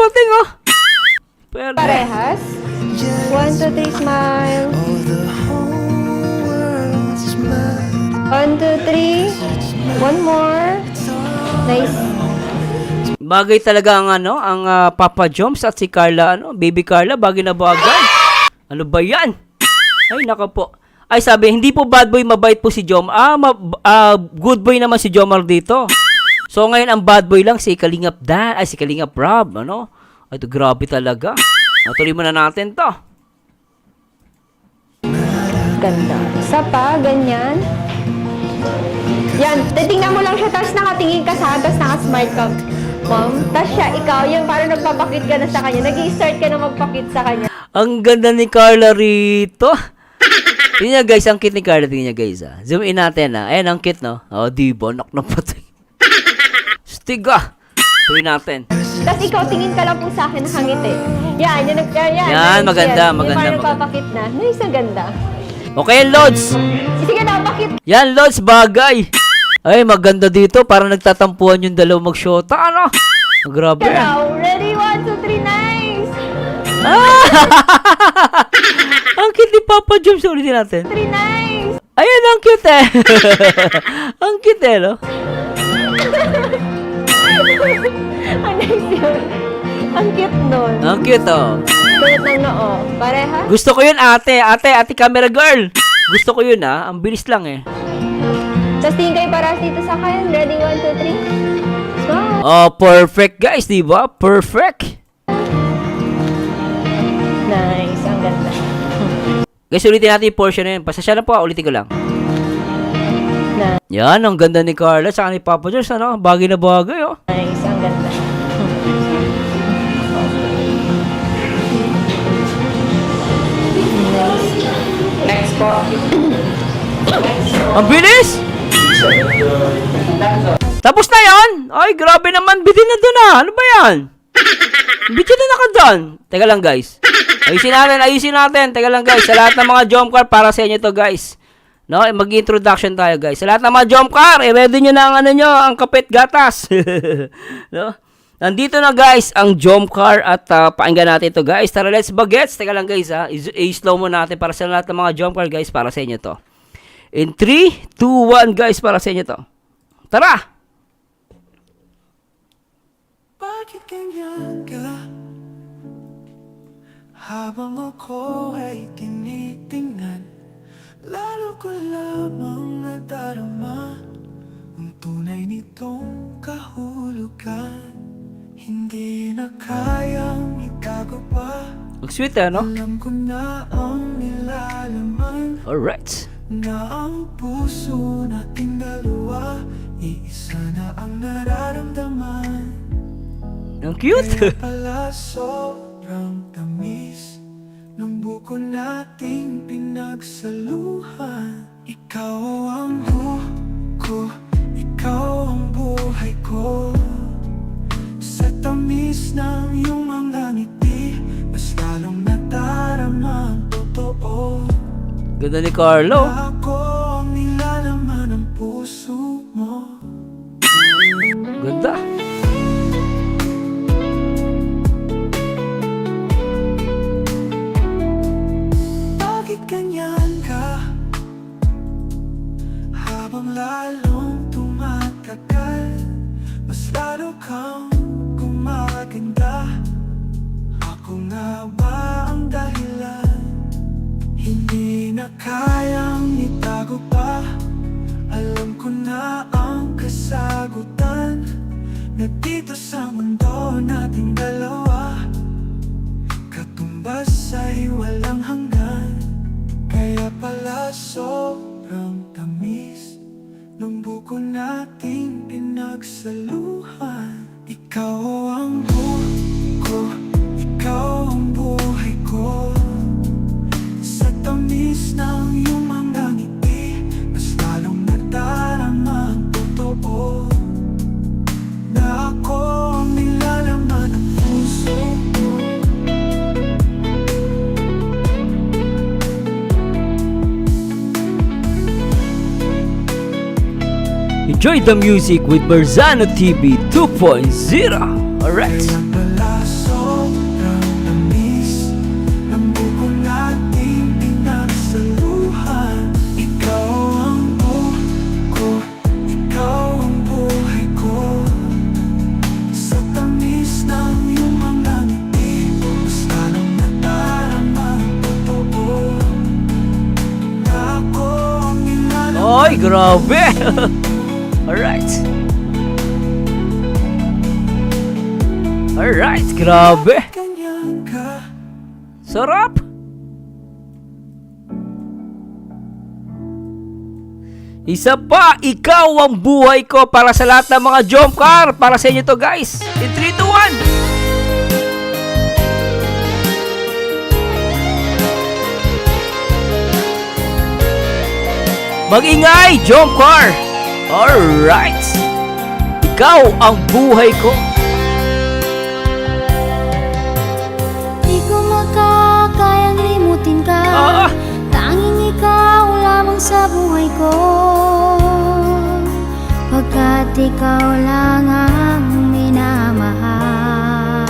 dumating, oh. Pero, Parehas. 1, 2, 3, smile. 1, 2, 3. One more. Nice. bagay talaga ang Papa Joms at si Carla, Baby Carla, bagay na bagay. Ano ba yan? Ay, naka po. Ay, sabi, hindi po bad boy, mabait po si Jom. Good boy naman si Jomar dito. So, ngayon, ang bad boy lang, si Kalingap si Kalingap Rob, Ay, ito, grabe talaga. Tuloy muna natin to. Ganda. Isa pa, ganyan. Yan, titingnan mo lang siya, tapos nakatingin ka sa tapos naka-smart ka. Ma'am, tapos siya, ikaw, yung parang nagpapakit ka na sa kanya, nag-i-start ka na magpakit sa kanya. Ang ganda ni Carla rito. Tingnan guys, ang cute ni Carla. Tingnan guys, Zoom in natin, Ayan, ang cute, no? Diba? Nak na pati. Stiga. Tuloy natin. Tapos ikaw, tingin ka lang po sa akin, nakangiti. Yan, yan, Yan, maganda, yan. maganda, Yung parang nagpapakit na. Nice, ang ganda. Okay, Lods. Sige na, bakit? Yan, Lods, bagay. Ay, maganda dito. Parang nagtatampuhan yung dalawang mag-shota, Grabe. Now, ready, 1, 2, 3, nice! Ang cute ni Papa Joms. Ulitin natin. 3, nice! Ayan, ang cute Ang cute no? Ang nice yun. Ang cute nun. Ang cute, Sulit ng noo. Pareha? Gusto ko yun, ate, camera girl. Gusto ko yun, Ang bilis lang, Tapos tingin kayo para dito sa akin. Ready, 1, 2, 3. Smile. Oh, perfect, guys, diba? Perfect. Nice. Ang ganda. Guys, ulitin natin yung portion na yun. Pasasya na po, ulitin ko lang. Nice. Yan, ang ganda ni Carla, saka ni Papa Jones, Bagay na bagay, Nice. Ang ganda. Next po. Ang bilis! Tapos na yan! Ay, grabe naman, bitin na dun, Ano ba yan? Bitin na ka dyan. Teka lang, guys. Ayusin natin. Teka lang, guys. Sa lahat ng mga jump car, para sa inyo to, guys. No, mag-introduction tayo, guys. Sa lahat ng mga jump car, i-ready nyo na ang kapit gatas. No? Nandito na, guys, ang jump car at pakinggan natin ito, guys. Tara, let's bagets. Teka lang, guys, i-slow mo natin para sa lahat ng mga jump car, guys, para sa inyo to. In 3, 2, 1, guys, para sa inyo to. Tara! Bakit ganyan ka? Habang ako ay tinitingnan, lalo ko lamang nadarama ang tunay nitong kahulugan. Hindi na kayang itago pa. Ang sweet, no? Alam ko na ang nilalaman, Alright. na ang puso nating dalawa, iisa na ang nararamdaman. Ang cute. Kaya pala sobrang tamis ng buko nating pinagsaluhan. Ikaw ang buko, ikaw ang buhay ko. Sa tamis ng iyong mga ngiti, mas lalong nadarama ang totoo. Ganda ni Carlo. Na ako ang nilalaman ng puso mo. Ganda. Bakit ganyan ka? Habang lalong tumatagal, mas lalo kang gumaganda. Ako nga ba ang dahilan? Hindi na kayang itago pa. Alam ko na ang kasagutan, na dito sa mundo nating dalawa, katumbas ay walang hanggan. Kaya pala sobrang tamis ng buko nating pinagsaluhan. Ikaw ang buko, ikaw ang buhay ko. Sa tamis ng iyong mga ngiti, mas lalong nadarama ang totoo. Na ako ang nilalaman ng puso mo. Enjoy the music with Barzano TV 2.0. Alright. Kaya pala grabe. Alright. Alright, grabe. Ganyan ka. Sarap. Isa pa, ikaw ang buhay ko para sa lahat ng mga jump car. Para sa inyo to guys. In 3, 2, 1. Mag-ingay, jump car. Alright. Ikaw ang buhay ko. Di ko makakayang limutin ka. Ah. Tanging ikaw lamang sa buhay ko. Pagkat ikaw lang ang minamahal.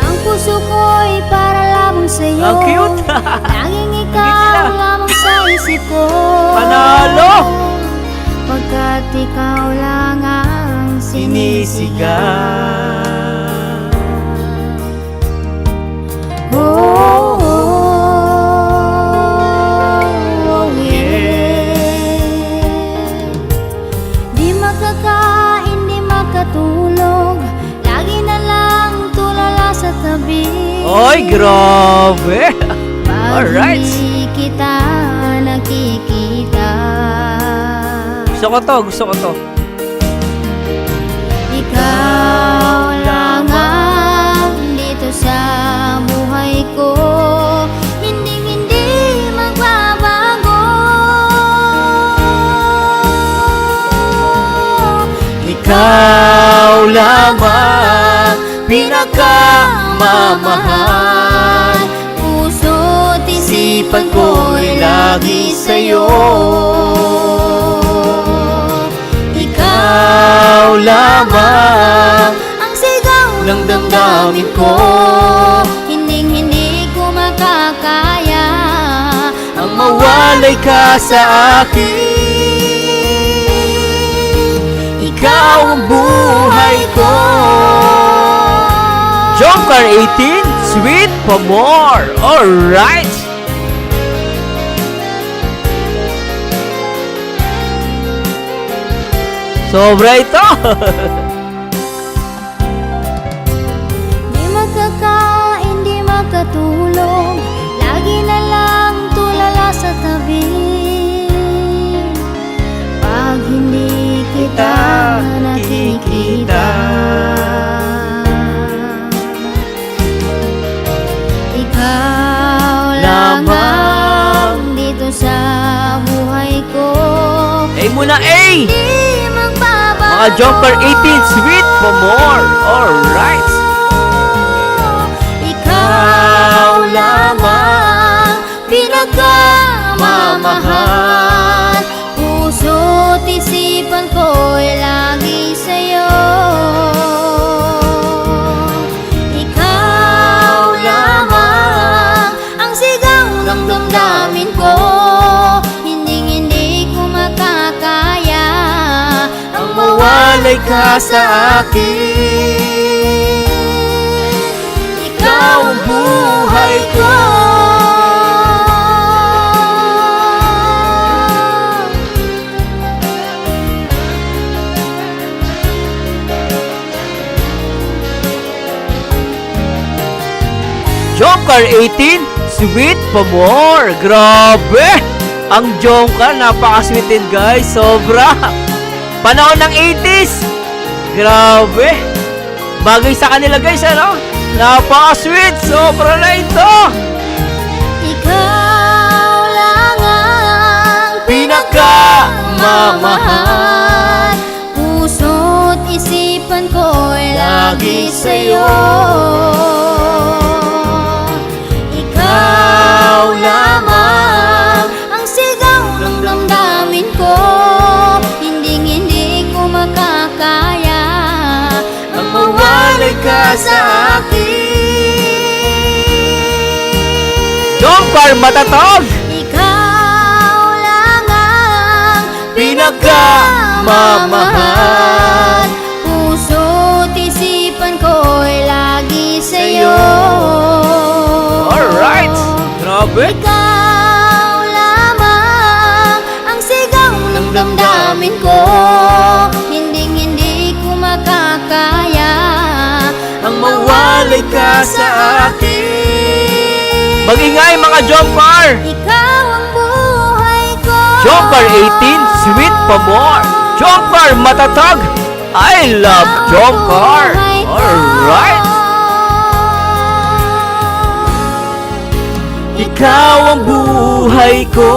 Ang puso ko'y para lamang sa'yo. Ang cute. Tanging ikaw lamang sa isip ko. Panalo. Pagkat ikaw lang ang sinisigaw. Oh, yeah. Di makakain, di makatulog, lagi na lang tulala sa tabi. Oy, grabe. Pag Alright. hindi kita nakikita. Gusto ko to. Ikaw lang ang dito sa buhay ko. Hindi magbabago. Ikaw lamang pinakamamahal. Puso't isipan ko'y lagi sa'yo. Ikaw lamang ang sigaw ng damdamin ko. Hindi ko makakaya Ang mawalay ka sa akin. Ikaw ang buhay ko. Jump car 18, sweet pa more. Alright. Sobra ito. Di makakain, di makatulog, lagi na lang tulala sa tabi. Pag hindi kita nakikita. Ikaw lamang dito sa buhay ko. A muna, A. Di magbabago. Mga Jumper 18, sweet pa more. Alright. Ikaw lamang pinakamamahal. Puso't isipan ko'y lagi sa'yo. Ikaw lamang ang sigaw ng damdamin ko. Hindi ko makakaya ang Mawalay ka sa akin. Ikaw ang buhay ko. Jump car 18, sweet pa more. Grabe! Ang jump car, napaka-sweet din guys. Sobra! Panahon ng 80s! Grabe! Bagay sa kanila guys, ano? Napaka-sweet! Sobra na ito! Ikaw lang ang Pinakamamahal. Puso't isipan ko'y lagi sa'yo. Ikaw lamang ang sigaw ng damdamin ko. Hindi ko makakaya ang mawalay ka sa akin. Jump car matatag! Ikaw lang ang Pinakamamahal. Puso't isipan ko'y lagi sa'yo. Alright! Grabe! Ikaw sa akin. Mag-ingay mga Jomcar! Ikaw ang buhay ko. Jomcar 18, sweet pa more. Jomcar matatag. I love Jomcar. Alright. Ikaw ang buhay ko.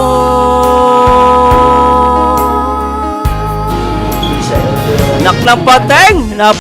Anak ng pateng.